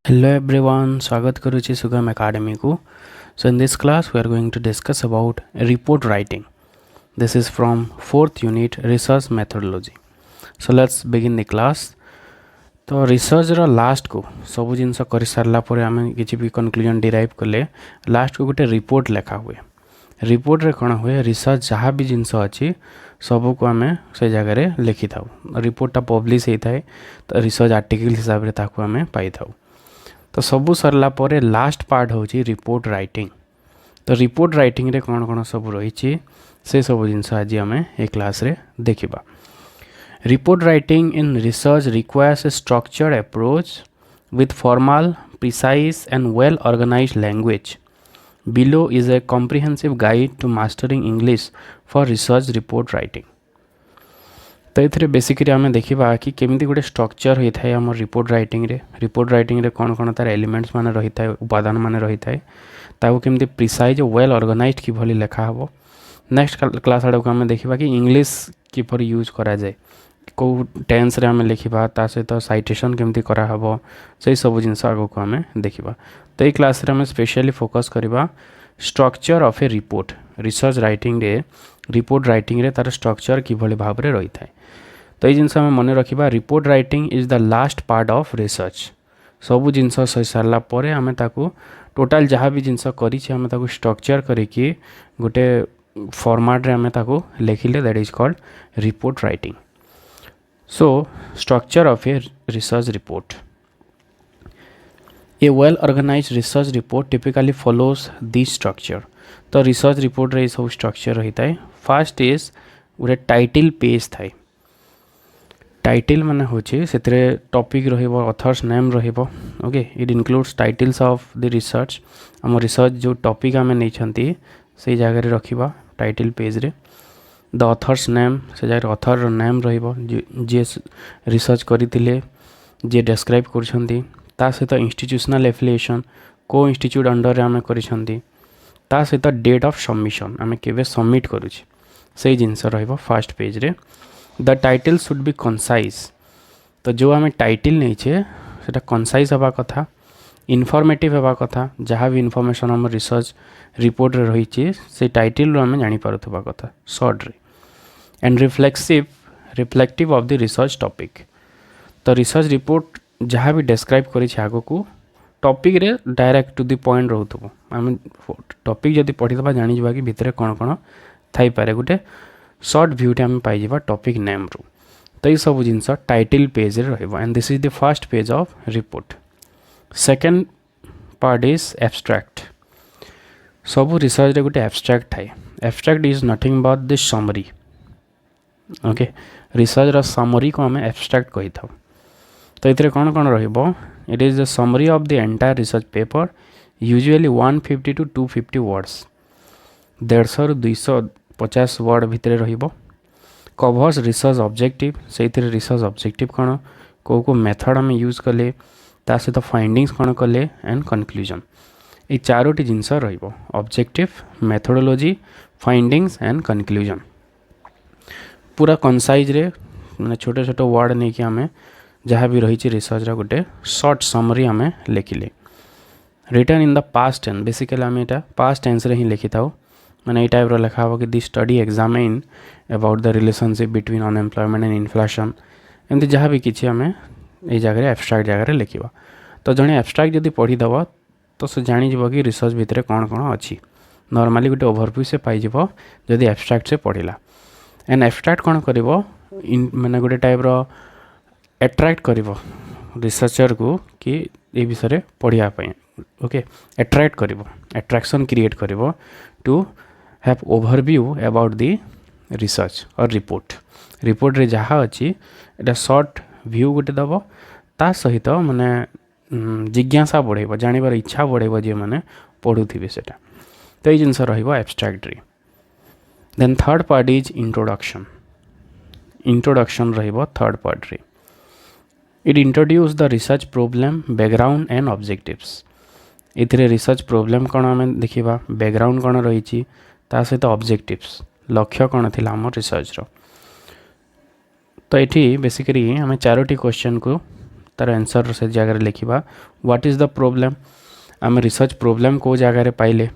Hello everyone, स्वागत करुच्ची सुगम academy को. So in this class we are going to discuss about report writing. This is from 4th unit research methodology. So let's begin the class. तो research रो last को सब जिनस कर सारा पर आम किसी भी कंक्लूजन डिराइव कले लास्ट को गोटे रिपोर्ट लिखा हुए. रिपोर्ट रे कौन हुए रिसर्च जहाँ भी जिनस अच्छी सब को आम से जगह लिखि था. रिपोर्टा पब्लिश होता है तो रिसर्च आर्टिकल हिसाब से आम पाई था. तो सबू सरला परे लास्ट पार्ट होची रिपोर्ट राइटिंग. तो रिपोर्ट राइटिंग रे कौन कौन सब रही से सब जिनस आज आम ए क्लास रे देखिबा. Report writing in research requires a structured approach with formal, precise and well organized language. Below is a comprehensive guide to mastering English for research report writing. तो ये बेसिकली आम देखा कि केमी गोटे स्ट्रक्चर होता है आम रिपोर्ट राइटिंग रे कौन कौन तार एलिमेंट्स मान रही है उपादान मान रही है ताकू केमती प्रिसाइज वेल ऑर्गेनाइज्ड किभली लिखा हम. नेक्स्ट क्लास आड़ को आम देखा कि इंग्लिश किपर यूज करा जाए कौ टेन्स रे आम लिखा ता सहित साइटेशन केमती कराहब से सब जिनस आग को आम देखा. तो ये क्लास रे आम स्पेशली फोकस करवा structure of A report. Research writing ray report writing रे तार स्ट्रक्चर किभली भाव में रही है. तो ये जिनस आम मन रखा report writing is the last part of research. सबू जिनस सही सारा पर आम ताकू टोटाल जहाँ भी जिनस करें ताकू स्ट्रक्चर करके गोटे फॉर्मेट रे आम ताकू लिखिले that is called report writing. So structure of a research report. A well organized research report typically follows this structure. तो रिसर्च रिपोर्ट रे सब स्ट्रक्चर रही है. फर्स्ट इज गोटे टाइटल पेज थाए. टाइटल माने होचे सेतरे टॉपिक रहिबो ऑथर्स नेम रहिबो. Okay it includes titles of the research. हम रिसर्च जो टॉपिक आमे नै छंती से जगह रे रखिबा टाइटल पेज रे. द ऑथर्स नेम से जगह ऑथर रो नेम रहिबो जे रिसर्च करितिले जे डिस्क्राइब करछंती ता सहित इंस्टीट्यूशनल एफिलिएशन को इंस्टीट्यूट अंडर रे आमे करिछंती ता सहित डेट ऑफ सबमिशन आमे केबे सबमिट करूछि से जिंस रहिबो फर्स्ट पेज रे. The title should be concise. तो जो आम टाइटल नहीं से कनसाइज हवा कथा इनफॉर्मेटिव हवा कथा जहाँ भी इनफॉरमेशन आम रिसर्च रिपोर्ट रे रही से टाइटल रो आम जानी पारुथबा कथा शॉर्ट रे. And reflective of the research topic. तो रिसर्च रिपोर्ट जहाँ भी डिस्क्राइब करी आग को टॉपिक रे डायरेक्ट टू द पॉइंट रोथबो. आम टॉपिक जदि पढ़ीदबा जानि जबा कि भितरे कौन कौन थाई पारे गोटे शॉर्ट व्यूटे आम पाई टॉपिक नेम रू. तो ये सब जिनस टाइटल पेज रे रहिबो. And this is the first page of report. Second part is abstract. सब रिसर्च रे गोटे एब्स्ट्रैक्ट थाए. Abstract is nothing but the summary. Okay research रा समरी को आम एब्स्ट्रैक्ट कहि था. तो इतरे कौन कौन रहिबो it is the summary of the entire research paper usually 150 to 250 words. 150 ରୁ 250 वर्ड भितर रहिबो. कवर्स रिसर्च ऑब्जेक्टिव से रिसर्च ऑब्जेक्टिव कौन को मेथड आम यूज कले ता सहित फाइंडिंग्स कौन कले एंड कंक्लूजन. ये चारोटी जिनस रहिबो objective methodology findings and conclusion. पूरा कनसाइज रे माने छोटे छोटे वर्ड नहीं कि आम जहाँ भी रही रिसर्च रा गोटे शॉर्ट समरी आम लिखिले. Written in the past tense. Basically आम यहाँ पास्ट टेंस रे ही लिखि था मैंने ये टाइप लिखा हो कि the study examine about the relationship between unemployment and inflation. एमती जहाँ भी किसी आम ये जगह एब्स्ट्रैक्ट जगह लिखा. तो जड़े एब्स्ट्रैक्ट जब पढ़ीदेव तो से जानीज कि रिसर्च भितर कौन कौन अच्छी. नॉर्मली गोटे ओवरव्यू से पाइज जदि एब्स्ट्रैक्ट से पढ़ला. एंड एब्स्ट्रैक्ट कौन कर मैंने गोटे टाइप एट्रैक्ट कर रिसर्चर को कि ये विषय पढ़ापी. ओके एट्रैक्ट कर एट्रैक्शन क्रिएट कर to have overview about the research और रिपोर्ट रे जहाँ अच्छी एटा शॉर्ट व्यू गोटे दब ता सहित माने जिज्ञासा बढ़ेब जानिबार इच्छा बढ़ेब जे माने पढ़ुथिबे सेटा. तो ये जिनस रहिबो एब्स्ट्रैक्ट रे. Then third part is introduction. Introduction रहिबो थर्ड पार्ट रे. It introduce the research problem background and objectives. इथिरे रिसर्च प्रोब्लेम कौन आम देखा बैकग्राउंड कौन रही ता सहित ऑब्जेक्टिव्स लक्ष्य कौन थी आम रिसर्च रो. तो ये बेसिकली आम चारोटी क्वेश्चन को तार आंसर से जगह लिखा व्हाट इज द प्रॉब्लम आम रिसर्च प्रॉब्लम को जगह पाइले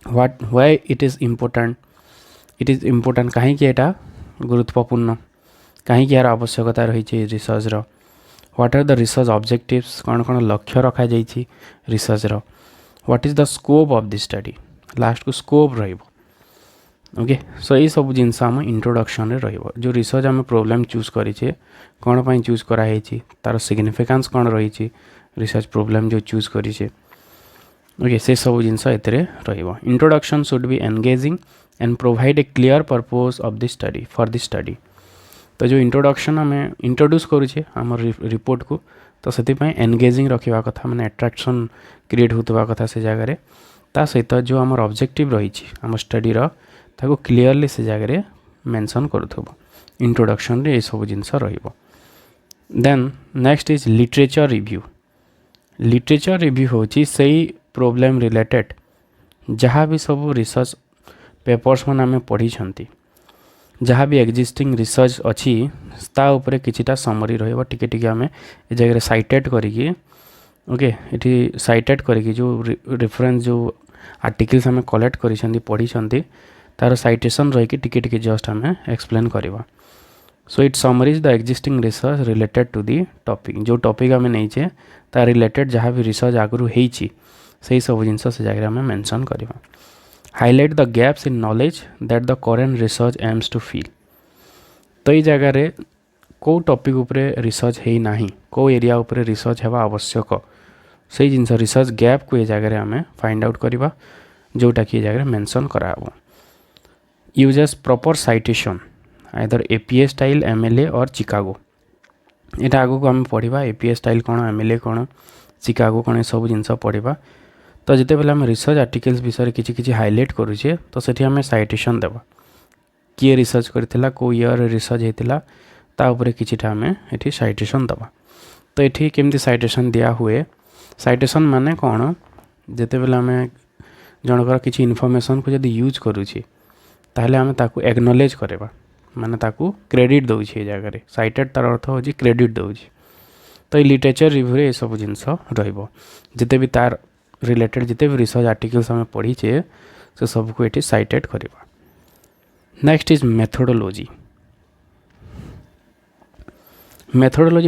what why it is important कहीं एटा गुरुत्वपूर्ण कहीं यार आवश्यकता रही रिसर्च रो what are the research objectives कौन कौन लक्ष्य रखा जाइए रिसर्च रो what is the scope of this study last को स्कोप रहिबो ओके सो ये सब जिनस आम इंट्रोडक्शन रे रहिबो जो रिसर्च आम प्रॉब्लम चूज करिछे कौन पाई चूज करा हेछि तार सिग्निफिकेंस कौन रही रिसर्च प्रॉब्लम जो चूज करिछे ओके से सब जिनस एतरे रहिबो introduction should be engaging and provide a clear purpose of this study for this study तो जो इंट्रोडक्शन आम इंट्रोड्यूस करुचे आम रिपोर्ट को तो से एंगेजिंग रखा कथा माने अट्रैक्शन क्रिएट होता कथा से जगह ता सहित जो आम ऑब्जेक्टिव रही आम स्टडी ताको क्लीयरली से जगह मेंशन करूथबो इंट्रोडक्शन रे ये सब जिनस रहिबो then next is literature review होची सही प्रॉब्लम रिलेटेड जहाँ भी सब रिसर्च पेपर्स मन आम पढ़ी जहाँ भी एक्जिस्टिंग रिसर्च अच्छी ता उपरे किछिटा समरी रहिबो टिके टिके आम ए जगह साइटेड करिकी ओके ये साइटेड करिकी जो रेफरेंस जो आर्टिकल्स आम कलेक्ट करिसेंती पढ़ी तार साइटेशन रही टिके टिके जस्ट आम एक्सप्लेन करवा so it summarises the existing research related to the topic जो टॉपिक आम नहींचे ता रिलेटेड जहाँ भी रिसर्च आगु होईची सही सब जिनस से जगह आम मेंशन करवा highlight the gaps in knowledge that the current research aims to fill तो ये जगार कौ टॉपिक उपरे रिसर्च है ना कौ एरिया उपरे रिसर्च हेबा आवश्यक से जिनस रिसर्च गैप को ये जगह आम फाइंड आउट करवा जोटा कि जगह मेंशन कराबो uses proper citation either APA style MLA और चिकागो यहाँ आगो को आम पढ़ा एपीए स्टाइल कौन एमएलए कौन चिकागो कौन सब जिनस पढ़ा तो जिते बेले आम रिसर्च आर्टिकल्स विषय किसी हाइलाइट करुचे तो सेठी आम साइटेशन देवा किए रिसर्च करथिला को ईयर रिसर्च होता ताऊपर किछिटा आम ये साइटेशन देवा तो ये केमती साइटेशन दिया हुए साइटेशन माने कौन जिते बेले आम जनकर किसी इनफॉरमेशन को जब यूज करुचे ताहले आम ताकू एक्नॉलेज करवा माने ताकू क्रेडिट दौचे जगह साइटेड तार अर्थ हो क्रेडिट दौचे तो ये लिटरेचर रिव्यू रे सब जिनस रहिबो जिते भी तार रिलेटेड जिते भी रिसर्च आर्टिकल्स आम पढ़ीचे से सबको ये साइटेड करवा next is methodology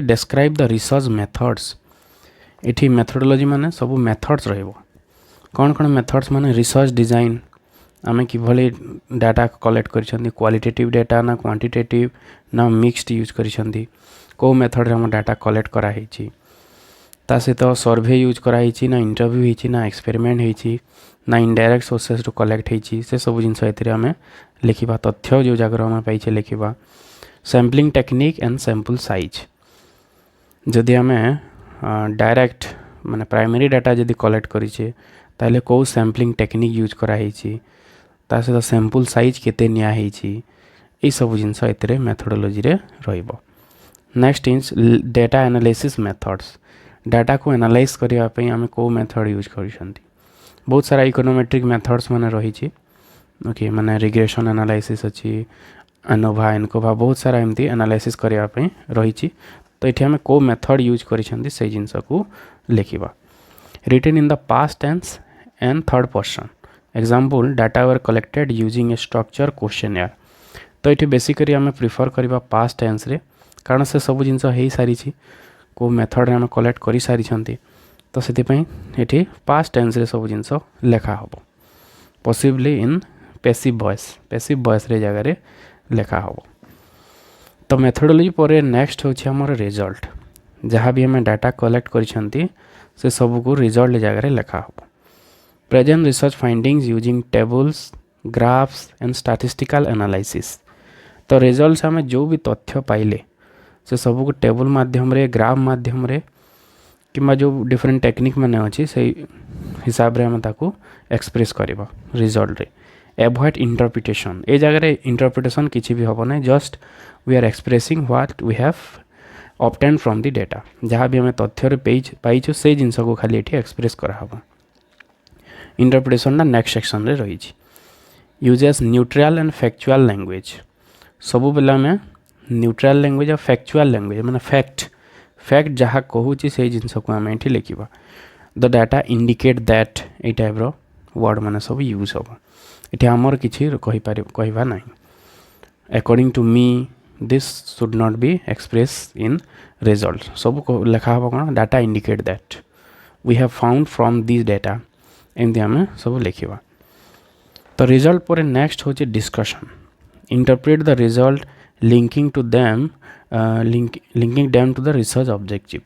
describe the research methods ये मेथोडोलॉजी माने सब मेथड्स रहिबो कौन कौन मेथड्स माने रिसर्च डिजाइन आम किभली डाटा कलेक्ट करिसेंती क्वालिटेटिव डाटा ना क्वांटिटेटिव ना मिक्स्ड यूज करिसेंती को मेथड रे हम डाटा कलेक्ट करा हेची ता सहित सर्वे यूज कराई ना इंटरव्यू होती ना एक्सपेरिमेंट होती ना इनडायरेक्ट सोर्सेस कलेक्ट होती से सब जिनस आम लिखा तथ्य जो जगह आम पाइछे लिखा sampling technique and sample size जदि आम डायरेक्ट माने प्राइमरी डाटा जदि कलेक्ट करिछे ताले को सैम्पलिंग टेक्निक यूज कराई ता सहित सैंपल साइज केते निया हेची ए सब जिनस एतरे मेथोडोलॉजी रे रहिबो next is data analysis methods data को एनालाइज करने आम को मेथड यूज कर बहुत सारा इकोनोमेट्रिक मेथड्स माने रही ओके माने रिग्रेशन एनालाइसिस अच्छी एनोवा एनकोवा बहुत सारा एमती एनालाइसिस करने रही तो ये आम को मेथड यूज कर जिनस को लिखा written in the past tense and third person example data were collected using a structure questionnaire तो ये बेसिकली आम प्रिफर करवा पास्ट टेंस रे कारण से सब जिनस हो सारी को मेथड आम कलेक्ट कर सारी तो से पास्ट टेंस रे सब जिनस लेखा हम पॉसिबली इन पैसिव वॉइस रे जगह लेखा हम तो मेथोडोलॉजी पर नेक्स्ट होछि हमर रिजल्ट जहाँ भी आम डाटा कलेक्ट करिसेंती से सब को रिजल्ट जगह लेखा हम present research findings using tables graphs and statistical analysis तो रिजल्ट आम जो भी तथ्य पाइले से सब को टेबल माध्यम रे ग्राफ माध्यम रे कि जो डिफरेंट टेक्निक माने अच्छी से हिसाब रे हम ताको एक्सप्रेस करवा रिजल्ट रे एवॉइड इंटरप्रिटेशन ए जगह इंटरप्रिटेशन किसी भी हम ना just we are expressing what we have obtain from the data जहाँ भी हमें तथ्य रे पाइछु से जिनस को खाली ये एक्सप्रेस कराहब इंटरप्रिटेशन ना नेक्स्ट सेक्शन रे रही uses neutral and factual language सब बेला में न्यूट्रल लैंग्वेज और फैक्चुअल लैंग्वेज माने फैक्ट जहाँ कहूँ से जिनस को आम ये लिखा द डाटा इंडिकेट दैट ये टाइप वर्ड मान सब यूज हम ये आमर किसी कहवा ना according to me this should not be express in result सब लिखा हम कौन data indicate that we have found from this data एमती आम सब लिखा तो रिजल्ट पर नेक्स्ट हूँ discussion interpret the result linking to them linking them to the research objective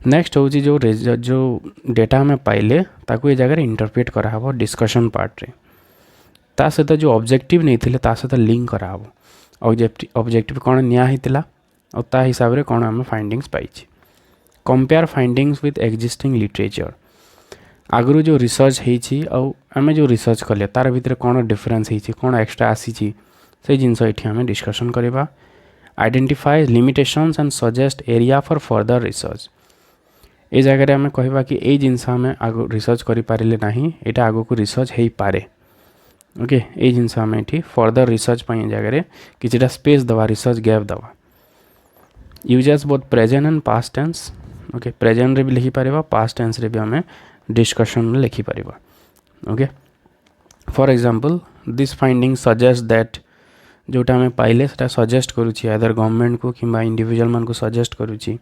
next हूँ जो डेटा आम पाइले ताकू ये जगह इंटरप्रेट कराहब डिस्कशन पार्ट रे ता सहित जो ऑब्जेक्टिव नहीं थिले ता सहित लिंक कराहब ऑब्जेक्टिव कौन निया हितला और ता हिसाब रे कौन आम फाइंडिंग्स पाइछि compare findings with existing literature आगु जो रिसर्च होती आम जो रिसर्च कले तार भितर कौन डिफरेन्स होती कौन एक्सट्रा आसी से जिनस ये आम डिस्कशन करवा identify limitations and suggest area for further research ये जगह आम कहवा कि ये जिनस आम आग रिसर्च करें ना यहाँ आग को रिसर्च हो पारे ओके ये जिनस आम ये फर्दर रिसर्च जगह किसी स्पेस दवा रिसर्च गैप दवा uses both present and past tense okay present रे भी लिखिपर पास्ट टेंस रे भी आम डिस्कशन लिखिपर okay for example this finding suggest that जोटा आम पाइले सजेस्ट करुच्ची आदर गवर्नमेंट को कि इंडिविजुअल मान को सजेस्ट करुच्ची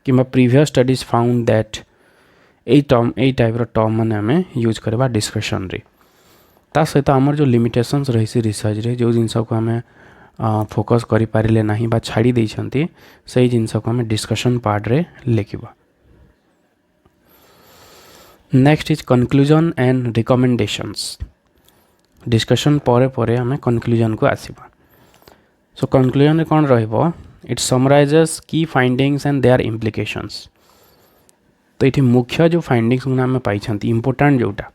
कि previous studies found that A type term मैंने आम यूज करवा डिस्कशन रे ता सहित आमर जो लिमिटेशंस रही रिसर्च रे जो जिनस को आम फोकस करि पारिले नाही बा छाड़ी देइछंती सही जिनस को आम डिस्कशन पार्ट रे लिखिबा next is conclusion and recommendations discussion परे परे आम कंक्लूजन को आसीबा सो कंक्लूजन रे कोन रहइबो it summarizes key findings and their implications तो ये मुख्य जो फाइंडिंग्स आम पाई इम्पोर्टाट जोटा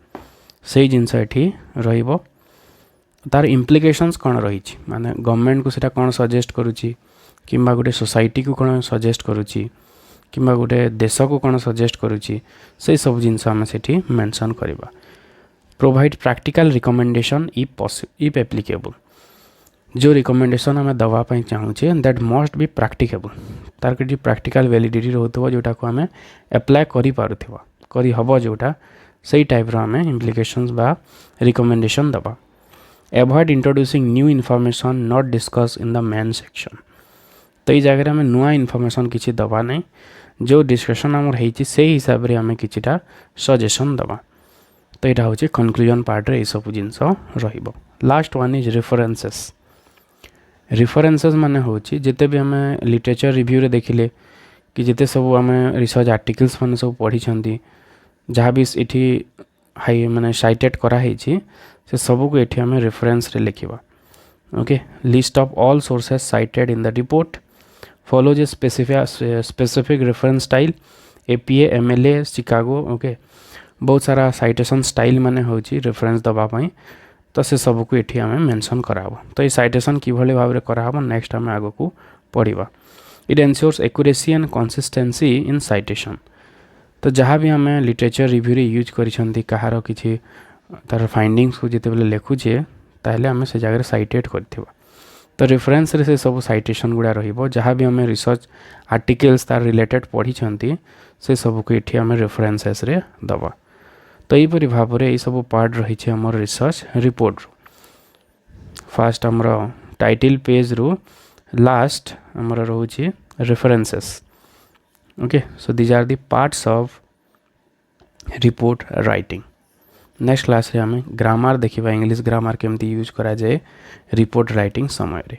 से जिनस ये रहिबो तार इम्प्लिकेशंस कौन रही माने गवर्नमेंट को सीटा कौन सजेस्ट करुच्ची कि गोटे सोसाइटी को कौन सजेस्ट करुच्ची कि गोटे देश को कौन सजेस्ट करुच्ची से सब जिनस आम से मेंशन करवा provide practical recommendation if applicable जो रिकमेंडेशन आम दवाई चाहूचे दैट मस्ट बी प्रैक्टिकेबल तार कि प्रैक्टिकल वैलिडिटी रोथो जोटा को आम एप्लाय करी हबो जोटा सही टाइप आम इम्प्लिकेशंस बा रिकमेंडेशन दबा avoid introducing new information not discuss in the main section तो ये जगह आम नुआ इनफॉरमेशन किसी दबा नहीं जो डिस्कशन आमर होती से हिसाब से आम किछिटा सजेशन दबा तो यहाँ हूँ कनक्लूजन पार्ट रे सब जिनस रहिबो last one is references references माने होची जिते भी आम लिटरेचर रिव्यू रे देखिले कि जिते सब आम रिसर्च आर्टिकल्स माने सब पढ़ी जहाँ भी ये हाई माने साइटेड कराई से सबको ये आम रेफरेंस रे लिखा okay list of all sources cited in the report follows a specific reference style APA MLA Chicago okay बहुत सारा साइटेशन स्टाइल माने होची रेफरेंस दबाई तो से सबको ये आम मेंशन कराब तो ये साइटेशन किभली भाव में कराब नेक्स्ट आम आग को पढ़ा it ensures accuracy and consistency in citation तो जहाँ भी आम लिटरेचर रिव्यू रे यूज करिसेंती कहार किछि तार फाइंडिंग्स को जिते बेले लिखुचे ताहले आम से जगह साइटेड करथिबा तो रेफरेंस रे से सब साइटेशन गुड़ा रहिबो जहाँ भी आम रिसर्च आर्टिकल्स तार रिलेटेड पढ़ी से सबको ये आम रेफरेंसेस रे दबा तो यहीपरि भाव में ये सब पार्ट रही आम रिसर्च रिपोर्ट फास्ट आमर टाइटल पेज रु लास्ट आमर रोचे references okay so these are the parts of report writing next class रे आम ग्रामर देखिबा इंग्लिश ग्रामर केमती यूज करा जाए रिपोर्ट राइटिंग समय रे।